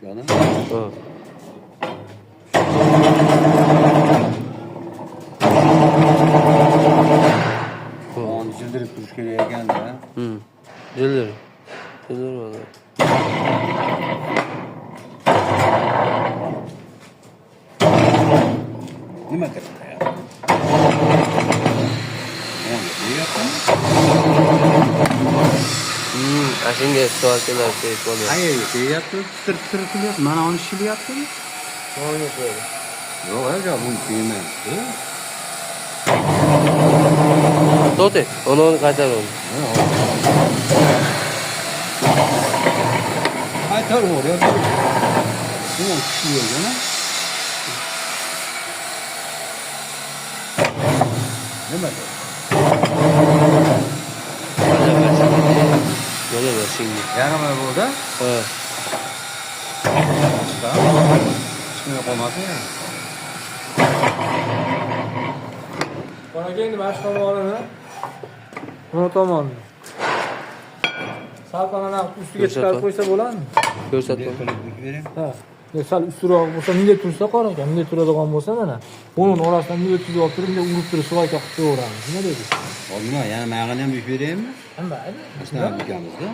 tushgani. Hop. Onu jildirib turish kerak ekanda. Jildir. Jildir valla. Nima qilibdi ya? Onu deyapman. Ashunga savol kelardi, bo'ldi. Qayerga deyapti? Tir qilyapti. Mana uni shilyaptimi? Nima qiladi? Yo'q, hozir buni kiymayapti. To'te, onu qaytarib. Qaytarib o'ryapti. Bu kishiyogana. Nima qildi? Yo'q, şimdi. Yarama bo'ldi. Ha. Chiqmay qolmadi ya. Bana kendi baş tomonini. Bunu tomon. Sal bana üstüge çıkarıp koysa bo'ladimi? Ko'rsatma. Beraymi? Ha. Sal üstroq bo'lsa, bunday tursa qora ekan. Bunday turadigan bo'lsa mana. Bunun orasidan bunday o'tkazib olib turib, bunday urib turib suvoyga qilib qo'yaveramiz. Nima deysiz? Nima, yana manga ham beraymi? Nima? Ashna bikamizda.